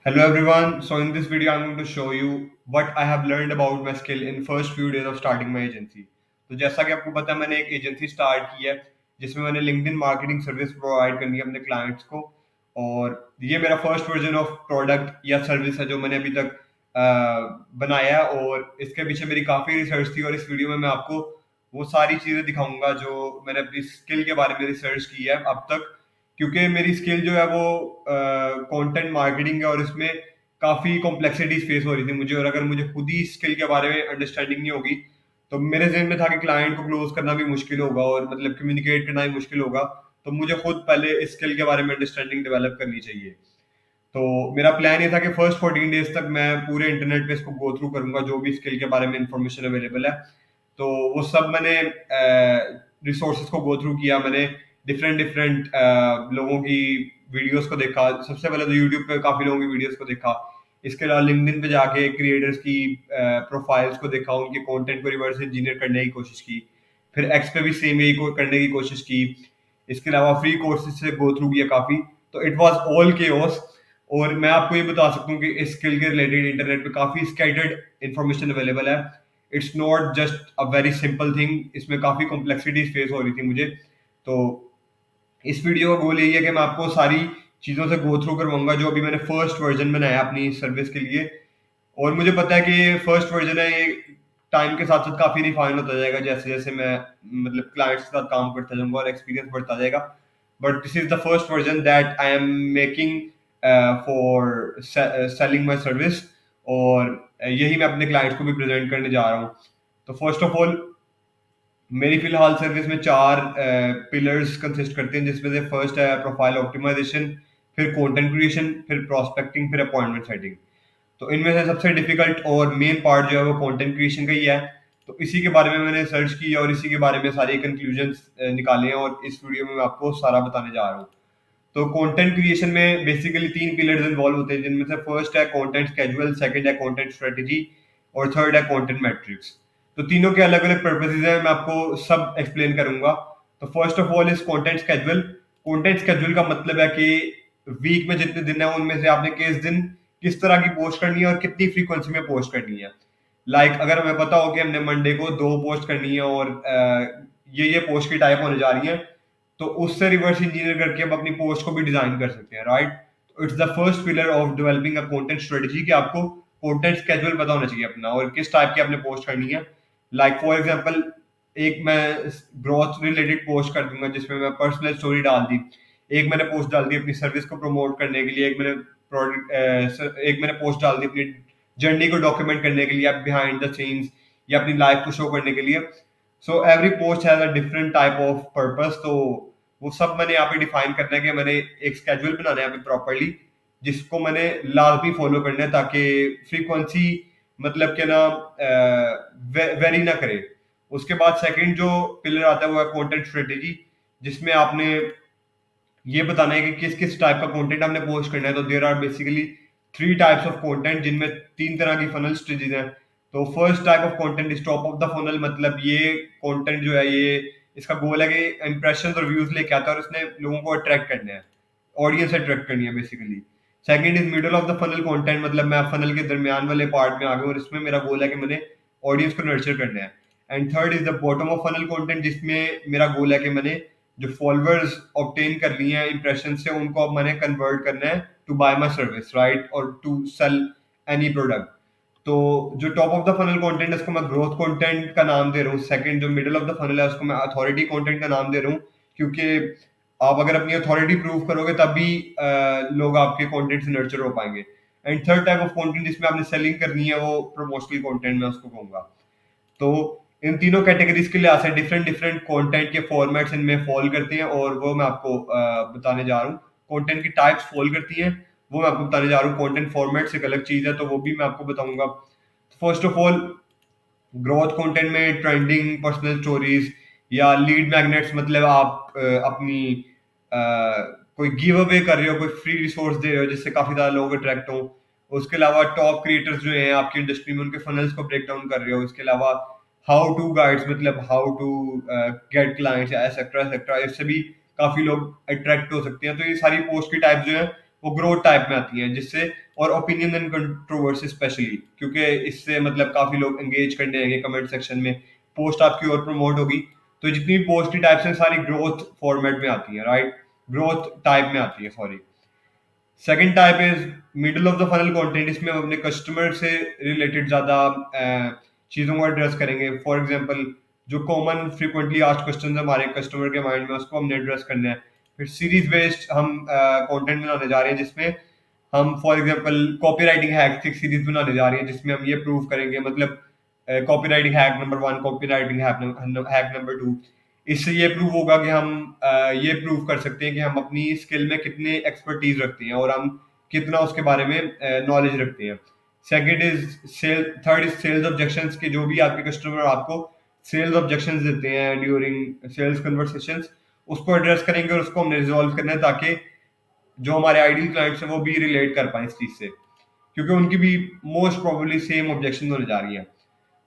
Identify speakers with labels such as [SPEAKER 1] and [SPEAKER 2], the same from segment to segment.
[SPEAKER 1] Hello everyone. So in this video, I'm going to show you what I have learned about my skill in first few days of starting my agency. तो जैसा कि आपको पता है मैंने एक agency start की है जिसमें मैंने लिंक्डइन मार्केटिंग सर्विस प्रोवाइड करनी है अपने क्लाइंट्स को। और ये मेरा फर्स्ट वर्जन ऑफ प्रोडक्ट या सर्विस है जो मैंने अभी तक बनाया है। और इसके पीछे मेरी काफ़ी रिसर्च थी और इस वीडियो में मैं आपको वो सारी चीज़ें दिखाऊंगा जो मैंने अपनी स्किल के बारे में रिसर्च की है अब तक। क्योंकि मेरी स्किल जो है वो कंटेंट मार्केटिंग है और इसमें काफ़ी कॉम्प्लेक्सिटीज फेस हो रही थी मुझे। और अगर मुझे खुद ही स्किल के बारे में अंडरस्टैंडिंग नहीं होगी तो मेरे जहन में था कि क्लाइंट को क्लोज करना भी मुश्किल होगा और मतलब कम्युनिकेट करना भी मुश्किल होगा। तो मुझे खुद पहले इस स्किल के बारे में अंडरस्टैंडिंग डेवलप करनी चाहिए। तो मेरा प्लान ये था कि फर्स्ट 14 डेज तक मैं पूरे इंटरनेट पे इसको गो थ्रू करूंगा जो भी स्किल के बारे में इंफॉर्मेशन अवेलेबल है। तो वो सब मैंने रिसोर्सेज को गो थ्रू किया। मैंने डिफरेंट डिफरेंट लोगों की वीडियोस को देखा। सबसे पहले तो यूट्यूब पे काफ़ी लोगों की वीडियोस को देखा। इसके अलावा लिंक्डइन पे जाके क्रिएटर्स की प्रोफाइल्स को देखा, उनके कंटेंट को रिवर्स इंजीनियर करने की कोशिश की। फिर एक्स पे भी सेम यही करने की कोशिश की। इसके अलावा फ्री कोर्सेज से गो थ्रू किया काफ़ी। तो इट वाज ऑल केओस। और मैं आपको ये बता सकता हूँ कि इस स्किल के रिलेटेड इंटरनेट पे काफ़ी स्कैटर्ड इन्फॉर्मेशन अवेलेबल है। It's not just a very simple thing, इसमें काफ़ी कॉम्प्लेक्सिटीज फेस हो रही थी मुझे। तो इस वीडियो का गोल यही है कि मैं आपको सारी चीज़ों से गो थ्रू करवाऊंगा जो अभी मैंने फर्स्ट वर्जन बनाया अपनी सर्विस के लिए। और मुझे पता है कि ये फर्स्ट वर्जन है, ये टाइम के साथ साथ काफ़ी रिफाइन होता जाएगा जैसे जैसे मैं मतलब क्लाइंट्स के साथ काम करता जाऊंगा और एक्सपीरियंस बढ़ता जाएगा। But this is the first version that I am making for selling my service. और यही मैं अपने क्लाइंट्स को भी प्रेजेंट करने जा रहा हूँ। तो फर्स्ट ऑफ ऑल मेरी फिलहाल सर्विस में चार पिलर्स कंसिस्ट करते हैं जिसमें से फर्स्ट है प्रोफाइल ऑप्टिमाइजेशन, फिर कंटेंट क्रिएशन, फिर प्रोस्पेक्टिंग, फिर अपॉइंटमेंट सेटिंग। तो इनमें से सबसे डिफिकल्ट और मेन पार्ट जो है वो कंटेंट क्रिएशन का ही है। तो इसी के बारे में मैंने सर्च की और इसी के बारे में सारे कंक्लूजन्स निकाले हैं और इस वीडियो में मैं आपको सारा बताने जा रहा हूँ। तो कंटेंट क्रिएशन में बेसिकली तीन पिलर्स इन्वॉल्व होते हैं जिनमें से फर्स्ट है कंटेंट स्केड्यूल, सेकंड है कंटेंट स्ट्रेटजी और थर्ड है कंटेंट मैट्रिक्स। तो तीनों के अलग अलग पर्पसेस हैं, मैं आपको सब एक्सप्लेन करूंगा। तो first of all is content schedule. Content schedule का मतलब है कि वीक में जितने दिन है उनमें से आपने किस दिन किस तरह की पोस्ट करनी है और कितनी फ्रीक्वेंसी में पोस्ट करनी है। अगर हमें पता हो कि हमने मंडे को दो पोस्ट करनी है और ये पोस्ट की टाइप होने जा रही है, तो उससे रिवर्स इंजीनियर करके हम अपनी पोस्ट को भी डिजाइन कर सकते हैं, राइट। तो it's the first pillar of developing a content strategy कि आपको कंटेंट स्केड्यूल पता होना चाहिए अपना और किस टाइप की आपने पोस्ट करनी है। फॉर एग्जांपल एक मैं ग्रोथ रिलेटेड पोस्ट कर दूंगा जिसमें मैं पर्सनल स्टोरी डाल दी। एक मैंने पोस्ट डाल दी अपनी सर्विस को प्रमोट करने के लिए। एक मैंने प्रोडक्ट एक मैंने पोस्ट डाल दी अपनी जर्नी को डॉक्यूमेंट करने के लिए या बिहाइंड द सीन्स या अपनी लाइफ को शो करने के लिए। So every post has a different type of purpose. तो वो सब मैंने यहाँ पे डिफाइन करना है कि मैंने एक स्केड्यूल बनाना है यहाँ पे प्रॉपरली जिसको मैंने लाजमी फॉलो करना है ताकि फ्रीक्वेंसी मतलब कि ना वेरी ना करे। उसके बाद सेकंड जो पिलर आता है वो है कंटेंट स्ट्रेटेजी, जिसमें आपने ये बताना है कि किस किस टाइप का कंटेंट हमने पोस्ट करना है। तो there are basically three types of content जिनमें तीन तरह की फनल स्टेजेस हैं। तो first type of content is top of the funnel, मतलब ये कंटेंट जो है ये इसका गोल है कि इंप्रेशन और व्यूज लेके आता है और इसने लोगों को अट्रैक्ट करना है, ऑडियंस अट्रैक्ट करनी है basically. Second is middle of the funnel content, मतलब मैं फनल के दरमियान वाले पार्ट में आ गया और इसमें मेरा गोल है कि मैंने ऑडियंस को नर्चर करना है। And third is the bottom of funnel content जिसमें मेरा गोल है कि मैंने जो फॉलोअर्स ऑब्टेन कर लिए हैं इंप्रेशन से उनको अब मैंने कन्वर्ट करना है to buy my service, right, और टू सेल एनी प्रोडक्ट। तो जो top of the funnel content है उसको मैं ग्रोथ कंटेंट का नाम दे रहा हूँ। सेकंड जो मिडिल ऑफ द फनल है उसको मैं अथॉरिटी कंटेंट का नाम दे रहा हूँ, क्योंकि आप अगर अपनी अथॉरिटी प्रूव करोगे तभी लोग आपके कंटेंट से नर्चर हो पाएंगे। And third type of content जिसमें आपने सेलिंग करनी है वो प्रमोशनल कंटेंट मैं उसको कहूंगा। तो इन तीनों कैटेगरीज के लिए ऐसे डिफरेंट डिफरेंट कंटेंट के फॉर्मेट्स इनमें फॉल करते हैं और वो मैं आपको बताने जा रहा हूँ। कंटेंट की टाइप्स फॉल करती हैं वो मैं आपको बताने जा रहा हूँ। कंटेंट फॉर्मेट्स एक अलग चीज है तो वो भी मैं आपको बताऊंगा। First of all growth content में ट्रेंडिंग पर्सनल स्टोरीज या लीड मैग्नेट्स, मतलब आप अपनी कोई गिव अवे कर रहे हो, कोई फ्री रिसोर्स दे रहे हो जिससे काफी ज्यादा लोग अट्रैक्ट हो। उसके अलावा टॉप क्रिएटर्स जो हैं आपकी इंडस्ट्री में उनके फनल्स को ब्रेक डाउन कर रहे हो। इसके अलावा हाउ टू गाइड्स, मतलब how to get clients etcetera etcetera, इससे भी काफी लोग अट्रैक्ट हो सकते हैं। तो ये सारी पोस्ट की टाइप जो है वो ग्रोथ टाइप में आती हैं, जिससे और ओपिनियन एंड कंट्रोवर्सी स्पेशली, क्योंकि इससे मतलब काफी लोग एंगेज करने आएंगे कमेंट सेक्शन में, पोस्ट आपकी और प्रमोट होगी। तो जितनी भी पोस्ट की टाइप्स हैं सारी ग्रोथ फॉर्मेट में आती है, राइट, ग्रोथ टाइप में आती है, sorry. Second type is middle of the funnel content. इसमें हम अपने कस्टमर से रिलेटेड ज्यादा चीजों को एड्रेस करेंगे। फॉर एग्जांपल जो कॉमन फ्रीक्वेंटली आस्क्ड क्वेश्चंस हमारे कस्टमर के माइंड में, उसको हमने एड्रेस करना है। फिर सीरीज बेस्ड हम कंटेंट बनाने जा रहे हैं, जिसमें हम for example copy writing hack की सीरीज बनाने जा रहे हैं, जिसमें हम ये प्रूव करेंगे, मतलब copy writing hack number 1, copy writing hack number 2। इससे ये प्रूव होगा कि हम ये प्रूव कर सकते हैं कि हम अपनी स्किल में कितने एक्सपर्टीज रखते हैं और हम कितना उसके बारे में नॉलेज रखते हैं। Second is sale third is sales objections, के जो भी आपके कस्टमर आपको सेल्स ऑब्जेक्शंस देते हैं ड्यूरिंग सेल्स कन्वर्सेशंस, उसको एड्रेस करेंगे और उसको हमने रिजॉल्व करना है, ताकि जो हमारे आइडियल क्लाइंट्स हैं वो भी रिलेट कर पाए इस चीज से, क्योंकि उनकी भी मोस्ट प्रोबेबली सेम ऑब्जेक्शन होने जा रही है।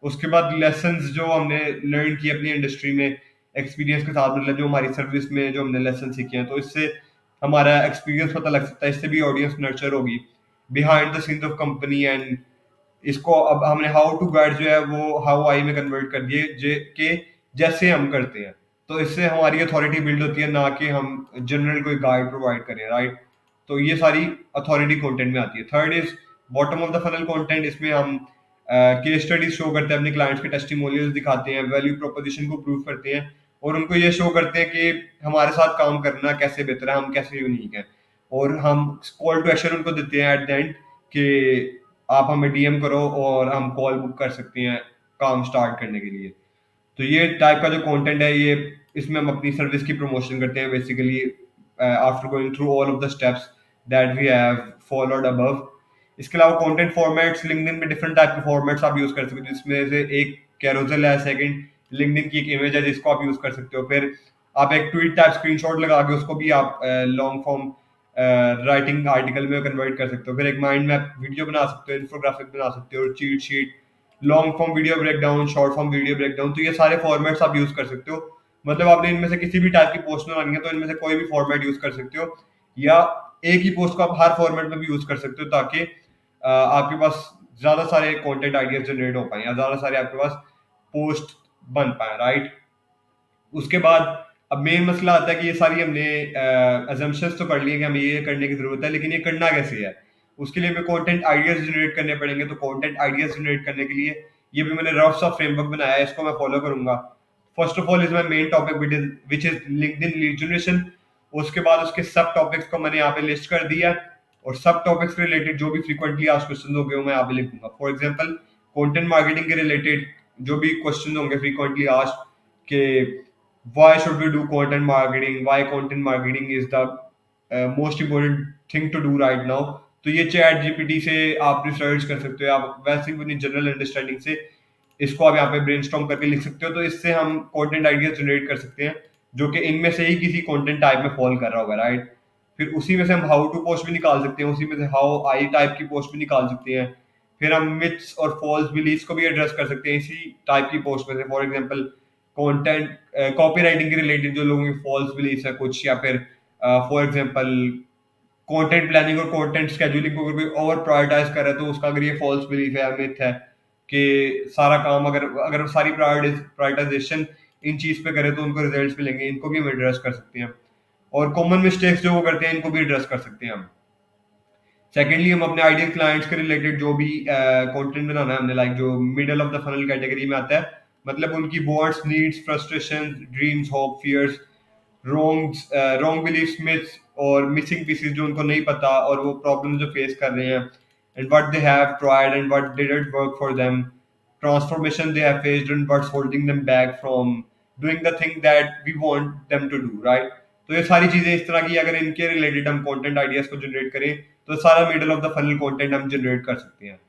[SPEAKER 1] उसके बाद लेसन्स जो हमने लर्न किए अपनी इंडस्ट्री में एक्सपीरियंस के साथ, मतलब जो हमारी सर्विस में जो हमने लेसन सीखे हैं, तो इससे हमारा एक्सपीरियंस पता लग सकता है, इससे भी ऑडियंस नर्चर होगी behind the scenes of company. And इसको अब हमने हाउ टू गाइड जो है वो हाउ आई में कन्वर्ट कर दिए जे के जैसे हम करते हैं। तो इससे हमारी अथॉरिटी बिल्ड होती है, ना कि हम जनरल कोई गाइड प्रोवाइड करें, राइट। तो ये सारी अथॉरिटी कंटेंट में आती है। Third is bottom of the funnel content. इसमें हम केस स्टडीज शो करते हैं, अपने क्लाइंट्स के टेस्टिमोनियल्स दिखाते हैं, वैल्यू प्रोपोजिशन को प्रूव करते हैं, और उनको ये शो करते हैं कि हमारे साथ काम करना कैसे बेहतर है, हम कैसे यूनिक हैं। और हम कॉल टू एक्शन उनको देते हैं एट द एंड, कि आप हमें डीएम करो और हम कॉल बुक कर सकते हैं काम स्टार्ट करने के लिए। तो ये टाइप का जो कंटेंट है, ये इसमें हम अपनी सर्विस की प्रमोशन करते हैं basically, after going through all of the steps that we have followed above. इसके अलावा कंटेंट फॉर्मेट्स, लिंक्डइन में डिफरेंट टाइप के फॉर्मेट्स आप यूज कर सकते हो, जिसमें से एक कैरोसेल है, सेकंड लिंक्डइन की एक इमेज है जिसको आप यूज कर सकते हो। फिर आप एक ट्वीट टाइप स्क्रीनशॉट लगा के उसको भी आप लॉन्ग फॉर्म राइटिंग आर्टिकल में कन्वर्ट कर सकते हो। फिर एक माइंड मैप वीडियो बना सकते हो, इन्फोग्राफिक बना सकते हो, cheat sheet, long form video breakdown, short form video breakdown. तो ये सारे फॉर्मेट्स आप यूज कर सकते हो। मतलब आपने इनमें से किसी भी टाइप की पोस्ट बनानी है तो इनमें से कोई भी फॉर्मेट यूज कर सकते हो, या एक ही पोस्ट को आप हर फॉर्मेट में भी यूज कर सकते हो, ताकि आपके पास ज्यादा सारे कंटेंट आइडियाज जनरेट हो पाए, या ज्यादा सारे आपके पास पोस्ट बन पाए, राइट। उसके बाद अब मेन मसला आता है कि ये सारी हमने अजम्पशंस तो कर लिए कि हमें ये करने की जरूरत है, लेकिन ये करना कैसे है। उसके लिए हमें कंटेंट आइडियाज जनरेट करने पड़ेंगे। तो कंटेंट आइडियाज जनरेट करने के लिए ये भी मैंने रफ सा फ्रेमवर्क बनाया है, इसको मैं फॉलो करूंगा। First of all is my main topic which is LinkedIn lead generation. उसके बाद उसके सब टॉपिक्स को मैंने यहाँ पे लिस्ट कर दिया है, और सब टॉपिक्स के रिलेटेड जो भी फ्रीक्वेंटली आस्क्ड क्वेश्चन होंगे वो मैं यहाँ पे लिख दूंगा। फॉर एग्जाम्पल कंटेंट मार्केटिंग के रिलेटेड जो भी क्वेश्चन होंगे फ्रीक्वेंटली आस्क्ड, के why should we do content marketing, why content marketing is the most important thing to do right now। तो ये चैट जीपीटी से आप रिसर्च कर सकते हो, आप वैसे भी अपनी जनरल अंडरस्टैंडिंग से इसको आप यहाँ पे ब्रेनस्टॉर्म करके लिख सकते हो। तो इससे हम कंटेंट आइडियाज जनरेट कर सकते हैं जो कि इनमें से ही किसी कंटेंट टाइप में फॉल कर रहा होगा, राइट। फिर उसी में से हम हाउ टू पोस्ट भी निकाल सकते हैं, उसी में से हाउ आई टाइप की पोस्ट भी निकाल सकते हैं। फिर हम मिथ्स और फॉल्स बिलीव्स को भी एड्रेस कर सकते हैं इसी टाइप की पोस्ट में से। For example content copy writing के रिलेटेड जो लोगों की फॉल्स बिलीव्स है कुछ, या फिर फॉर एग्जांपल कंटेंट प्लानिंग और कंटेंट शेड्यूलिंग को अगर कोई ओवर प्रायोरिटाइज कर रहा है, तो उसका अगर ये फॉल्स बिलीफ है, मिथ है कि सारा काम अगर अगर सारी प्रायोरिटाइजेशन इन चीज पे करे तो उनको रिजल्ट्स मिलेंगे, इनको भी हम एड्रेस कर सकते हैं। और कॉमन मिस्टेक्स जो वो करते हैं इनको भी एड्रेस कर सकते हैं हम। सेकेंडली हम अपने आइडियल क्लाइंट्स के रिलेटेड जो भी कंटेंट बनाना है हमने, लाइक जो middle of the funnel category में आता है, मतलब उनकी wants, needs, frustration, dreams, hope, fears, wrong belief, myths और मिसिंग पीसेस जो उनको नहीं पता, और वो प्रॉब्लम जो फेस कर रहे हैं, and what they have tried and what didn't work for them, transformation they have faced and what's holding them back from doing the thing that we want them to do, right. तो ये सारी चीजें इस तरह की अगर इनके related हम कंटेंट आइडियाज को जनरेट करें तो सारा middle of the funnel content हम जनरेट कर सकते हैं।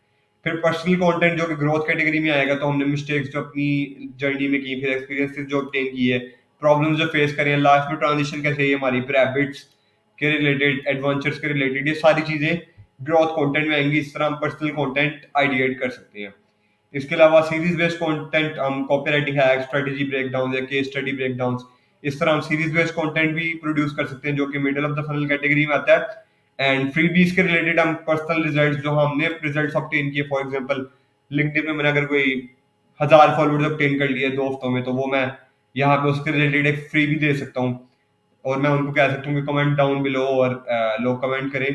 [SPEAKER 1] फिर पर्सनल कंटेंट जो कि ग्रोथ कैटेगरी में आएगा, तो हमने मिस्टेक्स जो अपनी जर्नी में की, फिर एक्सपीरियंसेस जो ऑब्टेन किए, प्रॉब्लम्स जो फेस करें, लाइफ में ट्रांजिशन कैसे है हमारी, फिर हैबिट्स के रिलेटेड, एडवेंचर्स के रिलेटेड, ये सारी चीजें ग्रोथ कंटेंट में आएंगी। इस तरह हम पर्सनल कंटेंट आइडिएट कर सकते हैं। इसके अलावा सीरीज बेस्ड कंटेंट हम कॉपीराइटिंग हैक, स्ट्रेटजी ब्रेकडाउन या केस स्टडी ब्रेकडाउन, इस तरह हम सीरीज बेस्ड कंटेंट भी प्रोड्यूस कर सकते हैं जो कि middle of the funnel category में आता है। एंड फ्रीबीज के रिलेटेड हम पर्सनल रिजल्ट जो हमने रिजल्ट ऑब्टेन किए, फॉर एग्जांपल लिंक्डइन में मैंने अगर कोई 1000 फॉलोअर्स ऑब्टेन कर लिए 2 हफ्तों में, तो वो मैं यहाँ पे उसके रिलेटेड एक फ्री भी दे सकता हूँ। और मैं उनको कह सकता हूँ कि कमेंट डाउन बिलो और लोग कमेंट करें,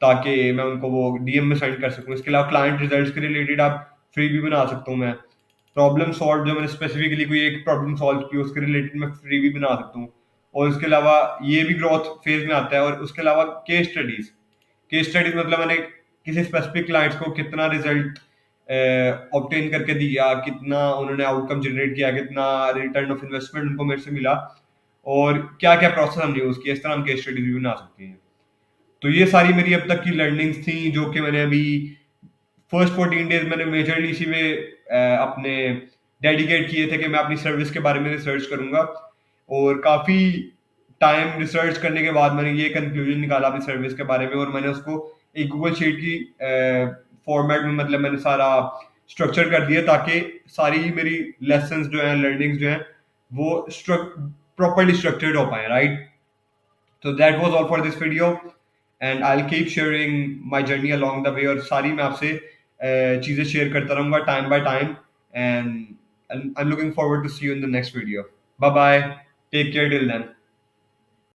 [SPEAKER 1] ताकि मैं उनको वो डीएम में सेंड कर सकूँ। इसके अलावा क्लाइंट रिजल्ट्स के रिलेटेड आप फ्री भी बना सकता हूँ मैं। प्रॉब्लम सॉल्व जो मैंने स्पेसिफिकली कोई एक प्रॉब्लम सॉल्व की उसके रिलेटेड मैं फ्री भी बना सकता हूँ। और उसके अलावा ये भी ग्रोथ फेज में आता है। और उसके अलावा केस स्टडीज मतलब मैंने किसी स्पेसिफिक क्लाइंट्स को कितना रिजल्ट ऑब्टेन करके दिया, कितना उन्होंने आउटकम जनरेट किया, कितना रिटर्न ऑफ इन्वेस्टमेंट उनको मेरे से मिला, और क्या क्या प्रोसेस हमने यूज किया। इस तरह हम केस स्टडीज भी बना सकते हैं। तो ये सारी मेरी अब तक की लर्निंग्स थी, जो कि मैंने अभी फर्स्ट 14 डेज मैंने मेजरली इसी में अपने डेडिकेट किए थे कि मैं अपनी सर्विस के बारे में रिसर्च करूंगा। और काफ़ी टाइम रिसर्च करने के बाद मैंने ये कंक्लूजन निकाला अपनी सर्विस के बारे में, और मैंने उसको एक गूगल शीट की फॉर्मेट में मतलब मैंने सारा स्ट्रक्चर कर दिया, ताकि सारी मेरी लेसन्स जो हैं, लर्निंग्स जो हैं, वो प्रॉपरली स्ट्रक्चर्ड हो पाए, राइट? तो that was all for this video, and I will keep sharing my journey along the way. और सारी मैं आपसे चीज़ें शेयर करता रहूँगा time by time. And I am looking forward to see you in the next video. Bye bye, take care till then.